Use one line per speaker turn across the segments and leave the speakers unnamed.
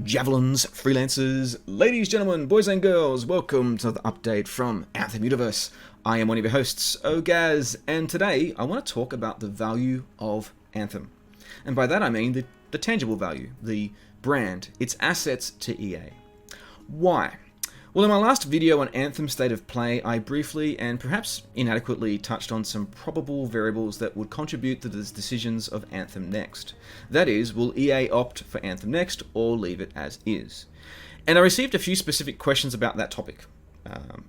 javelins, freelancers, ladies, gentlemen, boys and girls, welcome to the update from Anthem Universe. I am one of your hosts, Ogaz, and today I want to talk about the value of Anthem. And by that I mean the tangible value, the brand, its assets to EA. Why? Well, in my last video on Anthem State of Play, I briefly and perhaps inadequately touched on some probable variables that would contribute to the decisions of Anthem Next. That is, will EA opt for Anthem Next or leave it as is? And I received a few specific questions about that topic.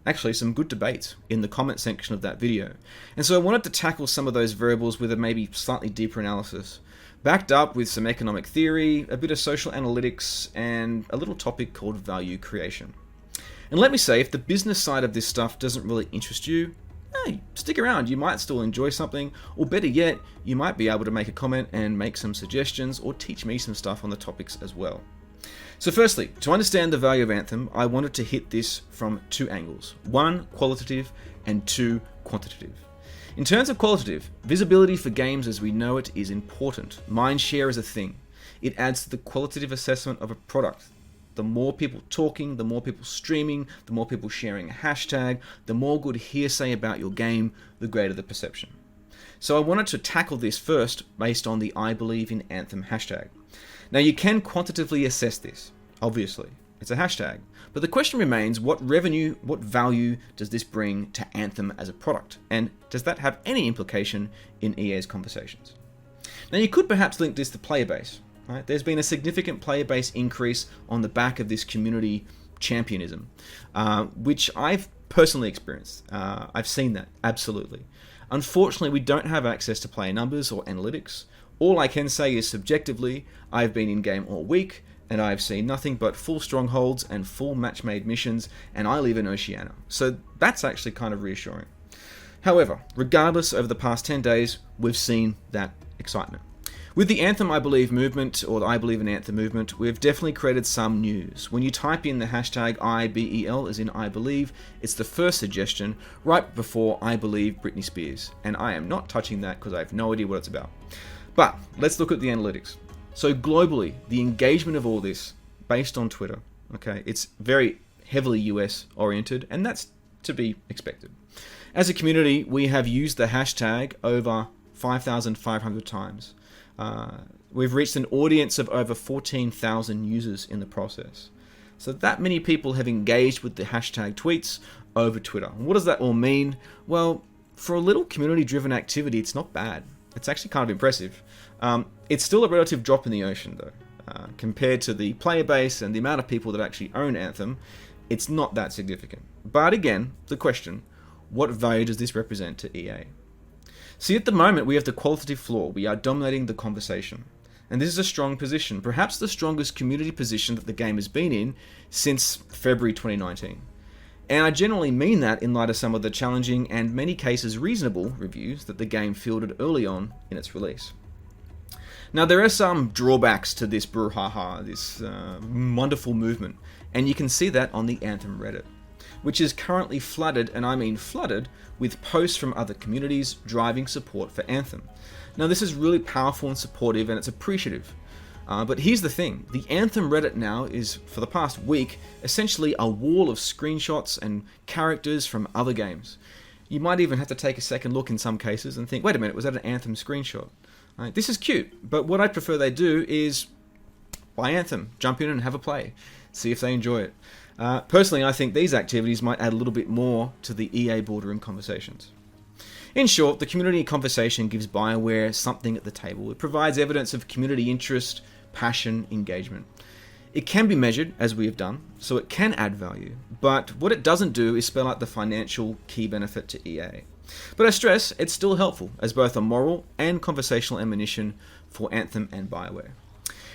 Actually, some good debates in the comment section of that video. And so I wanted to tackle some of those variables with a maybe slightly deeper analysis, backed up with some economic theory, a bit of social analytics, and a little topic called value creation. And let me say, if the business side of this stuff doesn't really interest you, hey, stick around, you might still enjoy something, or better yet, you might be able to make a comment and make some suggestions or teach me some stuff on the topics as well. So firstly, to understand the value of Anthem, I wanted to hit this from two angles. One, qualitative, and two, quantitative. In terms of qualitative, visibility for games as we know it is important. Mindshare is a thing. It adds to the qualitative assessment of a product. The more people talking, the more people streaming, the more people sharing a hashtag, the more good hearsay about your game, the greater the perception. So I wanted to tackle this first based on the I believe in Anthem hashtag. Now you can quantitatively assess this, obviously. It's a hashtag. But the question remains, what revenue, what value does this bring to Anthem as a product? And does that have any implication in EA's conversations? Now you could perhaps link this to player base. Right? There's been a significant player base increase on the back of this community championism, which I've personally experienced. I've seen that, absolutely. Unfortunately, we don't have access to player numbers or analytics. All I can say is subjectively, I've been in-game all week, and I've seen nothing but full strongholds and full match-made missions, and I live in Oceania. So that's actually kind of reassuring. However, regardless, over the past 10 days, we've seen that excitement. With the Anthem I Believe movement, or the I Believe in Anthem movement, we've definitely created some news. When you type in the hashtag IBEL, as in I Believe, it's the first suggestion, right before I Believe Britney Spears. And I am not touching that because I have no idea what it's about. But let's look at the analytics. So globally, the engagement of all this, based on Twitter, okay, it's very heavily US oriented, and that's to be expected. As a community, we have used the hashtag over 5,500 times. We've reached an audience of over 14,000 users in the process. So that many people have engaged with the hashtag tweets over Twitter. What does that all mean? Well, for a little community-driven activity, it's not bad. It's actually kind of impressive. It's still a relative drop in the ocean, though. Compared to the player base and the amount of people that actually own Anthem, it's not that significant. But again, the question, what value does this represent to EA? See, at the moment, we have the qualitative floor. We are dominating the conversation. And this is a strong position, perhaps the strongest community position that the game has been in since February 2019. And I generally mean that in light of some of the challenging and many cases reasonable reviews that the game fielded early on in its release. Now, there are some drawbacks to this brouhaha, this wonderful movement, and you can see that on the Anthem Reddit, which is currently flooded, and I mean flooded, with posts from other communities driving support for Anthem. Now this is really powerful and supportive, and it's appreciative. But here's the thing, the Anthem Reddit now is, for the past week, essentially a wall of screenshots and characters from other games. You might even have to take a second look in some cases and think, wait a minute, was that an Anthem screenshot? This is cute, but what I prefer they do is buy Anthem, jump in and have a play, see if they enjoy it. Personally, I think these activities might add a little bit more to the EA boardroom conversations. In short, the community conversation gives BioWare something at the table. It provides evidence of community interest, passion, engagement. It can be measured, as we have done, so it can add value, but what it doesn't do is spell out the financial key benefit to EA. But I stress, it's still helpful as both a moral and conversational ammunition for Anthem and BioWare.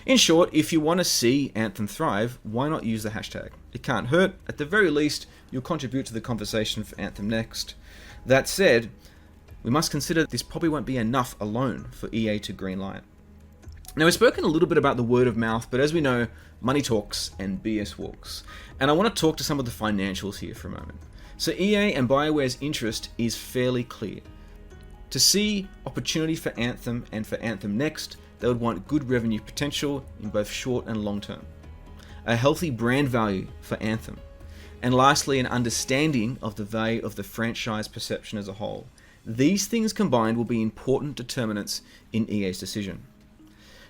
In short, if you want to see Anthem thrive, why not use the hashtag? It can't hurt. At the very least, you'll contribute to the conversation for Anthem Next. That said, we must consider this probably won't be enough alone for EA to greenlight. Now, we've spoken a little bit about the word of mouth, but as we know, money talks and BS walks. And I want to talk to some of the financials here for a moment. So EA and BioWare's interest is fairly clear. To see opportunity for Anthem and for Anthem Next, they would want good revenue potential in both short and long term. a healthy brand value for Anthem, and lastly, an understanding of the value of the franchise perception as a whole. These things combined will be important determinants in EA's decision.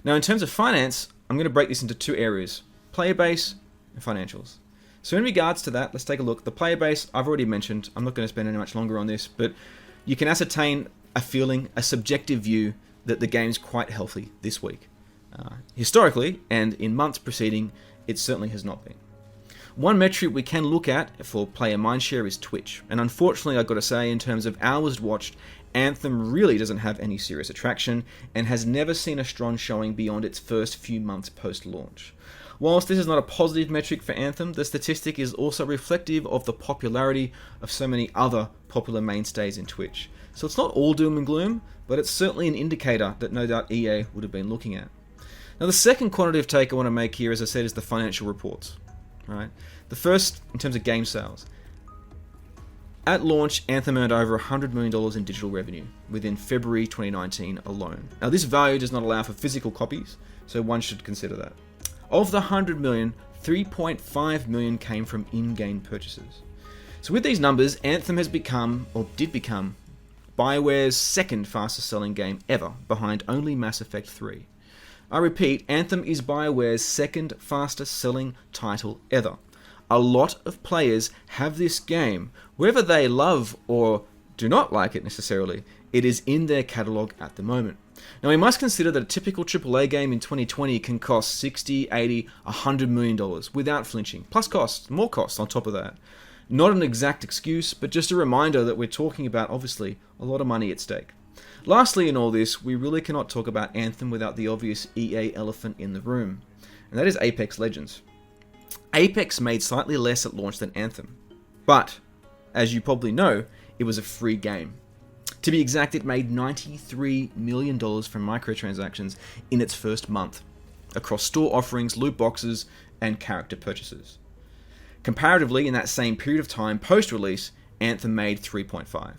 Now, in terms of finance, I'm going to break this into two areas: player base and financials. So in regards to that, let's take a look. The player base, I've already mentioned. I'm not going to spend any much longer on this, but you can ascertain a feeling, a subjective view that the game's quite healthy this week. Historically, and in months preceding, it certainly has not been. One metric we can look at for player mindshare is Twitch, and unfortunately I've got to say, in terms of hours watched, Anthem really doesn't have any serious attraction and has never seen a strong showing beyond its first few months post-launch. Whilst this is not a positive metric for Anthem, the statistic is also reflective of the popularity of so many other popular mainstays in Twitch. So it's not all doom and gloom, but it's certainly an indicator that no doubt EA would have been looking at. Now, the second quantitative take I want to make here, as I said, is the financial reports. Right? The first, in terms of game sales. At launch, Anthem earned over $100 million in digital revenue within February 2019 alone. Now, this value does not allow for physical copies, so one should consider that. Of the $100 million, $3.5 million came from in-game purchases. So with these numbers, Anthem has become, or did become, BioWare's second fastest selling game ever, behind only Mass Effect 3. I repeat, Anthem is BioWare's second fastest selling title ever. A lot of players have this game, whether they love or do not like it necessarily, it is in their catalogue at the moment. Now, we must consider that a typical AAA game in 2020 can cost $60, $80, $100 million without flinching, plus costs, more costs on top of that. Not an exact excuse, but just a reminder that we're talking about, obviously, a lot of money at stake. Lastly, in all this, we really cannot talk about Anthem without the obvious EA elephant in the room, and that is Apex Legends. Apex made slightly less at launch than Anthem, but, as you probably know, it was a free game. To be exact, it made $93 million from microtransactions in its first month, across store offerings, loot boxes, and character purchases. Comparatively, in that same period of time, post-release, Anthem made 3.5.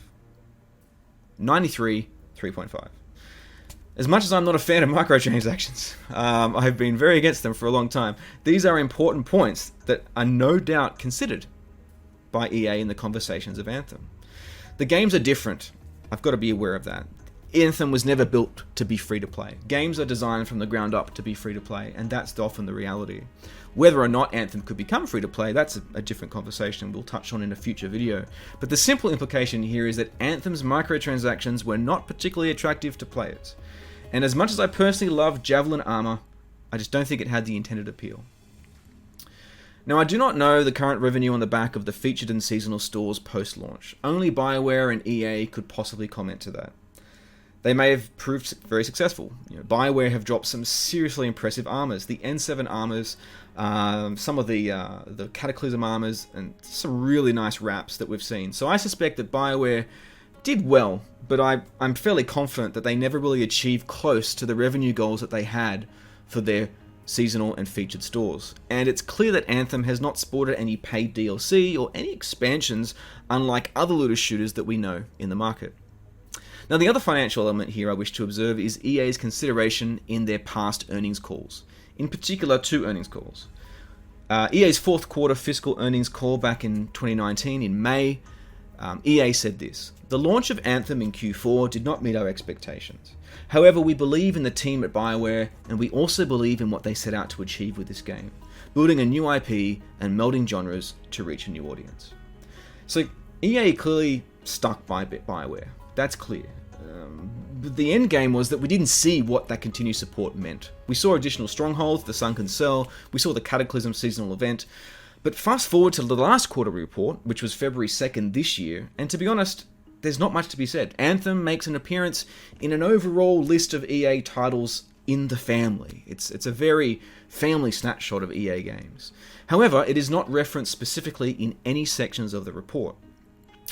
93, 3.5. As much as I'm not a fan of microtransactions, I've been very against them for a long time, these are important points that are no doubt considered by EA in the conversations of Anthem. The games are different. I've got to be aware of that. Anthem was never built to be free-to-play. Games are designed from the ground up to be free-to-play, and that's often the reality. Whether or not Anthem could become free-to-play, that's a different conversation we'll touch on in a future video. But the simple implication here is that Anthem's microtransactions were not particularly attractive to players. And as much as I personally love Javelin Armor, I just don't think it had the intended appeal. Now, I do not know the current revenue on the back of the featured and seasonal stores post-launch. Only BioWare and EA could possibly comment to that. They may have proved very successful. BioWare have dropped some seriously impressive armors. The N7 armors, some of the Cataclysm armors, and some really nice wraps that we've seen. So I suspect that BioWare did well, but I'm fairly confident that they never really achieved close to the revenue goals that they had for their seasonal and featured stores. And it's clear that Anthem has not sported any paid DLC or any expansions, unlike other looter shooters that we know in the market. Now, the other financial element here I wish to observe is EA's consideration in their past earnings calls. In particular, two earnings calls. EA's fourth quarter fiscal earnings call back in 2019 in May, EA said this: "The launch of Anthem in Q4 did not meet our expectations. However, we believe in the team at BioWare, and we also believe in what they set out to achieve with this game, building a new IP and melding genres to reach a new audience." So EA clearly stuck by BioWare. That's clear. But the end game was that we didn't see what that continued support meant. We saw additional strongholds, the Sunken Cell, we saw the Cataclysm seasonal event. But fast forward to the last quarter report, which was February 2nd this year, and to be honest, there's not much to be said. Anthem makes an appearance in an overall list of EA titles in the family. It's a very family snapshot of EA games. However, it is not referenced specifically in any sections of the report.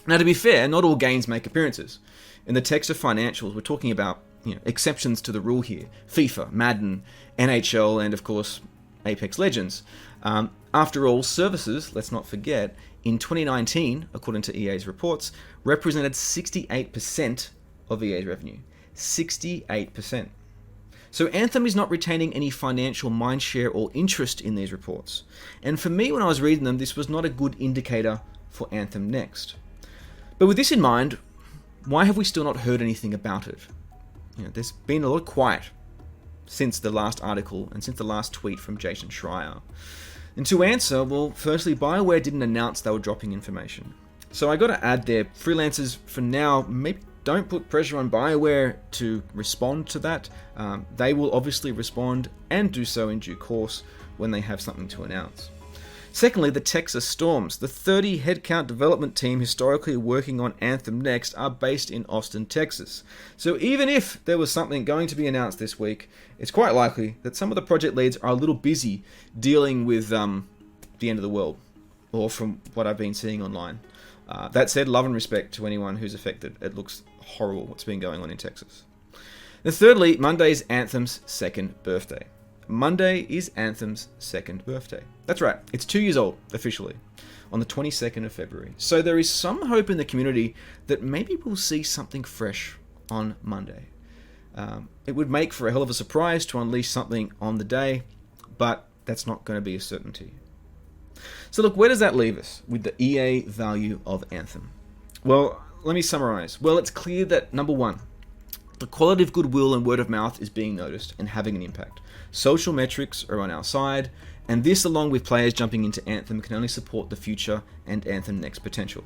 Now, to be fair, not all games make appearances. In the text of financials, we're talking about exceptions to the rule here. FIFA, Madden, NHL, and of course, Apex Legends. After all, services, let's not forget, in 2019, according to EA's reports, represented 68% of EA's revenue. 68%. So Anthem is not retaining any financial mindshare or interest in these reports. And for me, when I was reading them, this was not a good indicator for Anthem Next. But with this in mind, why have we still not heard anything about it? There's been a lot of quiet since the last article and since the last tweet from Jason Schreier. And to answer, well, firstly, BioWare didn't announce they were dropping information. So I got to add there, freelancers for now, maybe don't put pressure on BioWare to respond to that. They will obviously respond and do so in due course when they have something to announce. Secondly, the Texas Storms. The 30 headcount development team historically working on Anthem Next are based in Austin, Texas. So even if there was something going to be announced this week, it's quite likely that some of the project leads are a little busy dealing with the end of the world, or from what I've been seeing online. That said, love and respect to anyone who's affected. It looks horrible what's been going on in Texas. And thirdly, Monday's Anthem's second birthday. Monday is Anthem's second birthday. That's right, it's 2 years old, officially, on the 22nd of February. So there is some hope in the community that maybe we'll see something fresh on Monday. It would make for a hell of a surprise to unleash something on the day, but that's not going to be a certainty. So look, where does that leave us with the EA value of Anthem? Well, let me summarize. Well, it's clear that, number one, the quality of goodwill and word of mouth is being noticed and having an impact. Social metrics are on our side, and this, along with players jumping into Anthem, can only support the future and Anthem Next potential.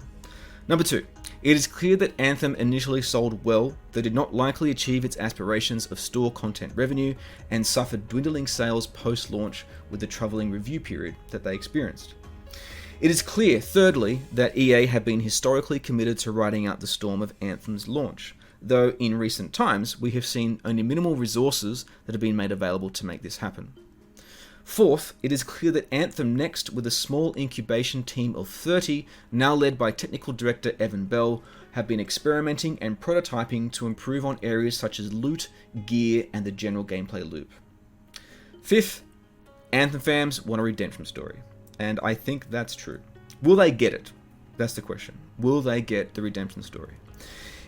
Number two, it is clear that Anthem initially sold well, though did not likely achieve its aspirations of store content revenue and suffered dwindling sales post-launch with the troubling review period that they experienced. It is clear, thirdly, that EA have been historically committed to riding out the storm of Anthem's launch, though in recent times we have seen only minimal resources that have been made available to make this happen. Fourth, it is clear that Anthem Next, with a small incubation team of 30, now led by technical director Evan Bell, have been experimenting and prototyping to improve on areas such as loot, gear, and the general gameplay loop. Fifth, Anthem fans want a redemption story, and I think that's true. Will they get it? That's the question. Will they get the redemption story?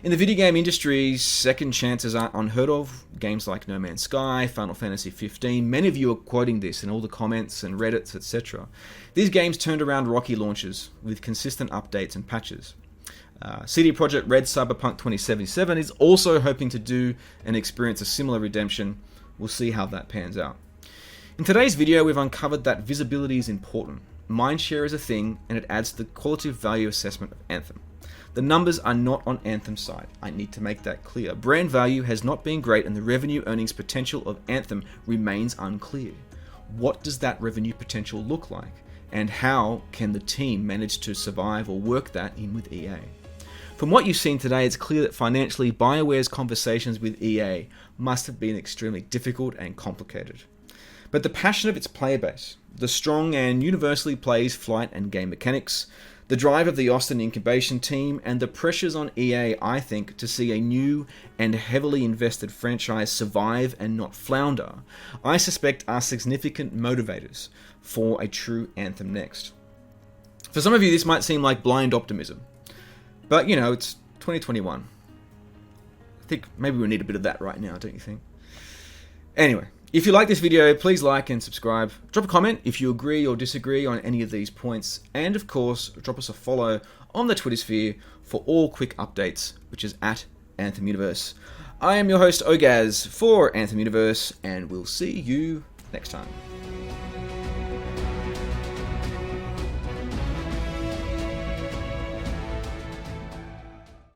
In the video game industry, second chances aren't unheard of. Games like No Man's Sky, Final Fantasy 15, many of you are quoting this in all the comments and Reddits, etc. These games turned around rocky launches with consistent updates and patches. CD Projekt Red Cyberpunk 2077 is also hoping to do and experience a similar redemption. We'll see how that pans out. In today's video, we've uncovered that visibility is important. Mindshare is a thing, and it adds to the quality of value assessment of Anthem. The numbers are not on Anthem's side. I need to make that clear. Brand value has not been great, and the revenue earnings potential of Anthem remains unclear. What does that revenue potential look like? And how can the team manage to survive or work that in with EA? From what you've seen today, it's clear that financially, BioWare's conversations with EA must have been extremely difficult and complicated. But the passion of its player base, the strong and universally plays flight and game mechanics, the drive of the Austin incubation team, and the pressures on EA, I think, to see a new and heavily invested franchise survive and not flounder, I suspect are significant motivators for a true Anthem Next. For some of you, this might seem like blind optimism, but it's 2021. I think maybe we need a bit of that right now, don't you think? Anyway, if you like this video, please like and subscribe. Drop a comment if you agree or disagree on any of these points. And of course, drop us a follow on the Twitter sphere for all quick updates, which is at Anthem Universe. I am your host, Ogaz, for Anthem Universe, and we'll see you next time.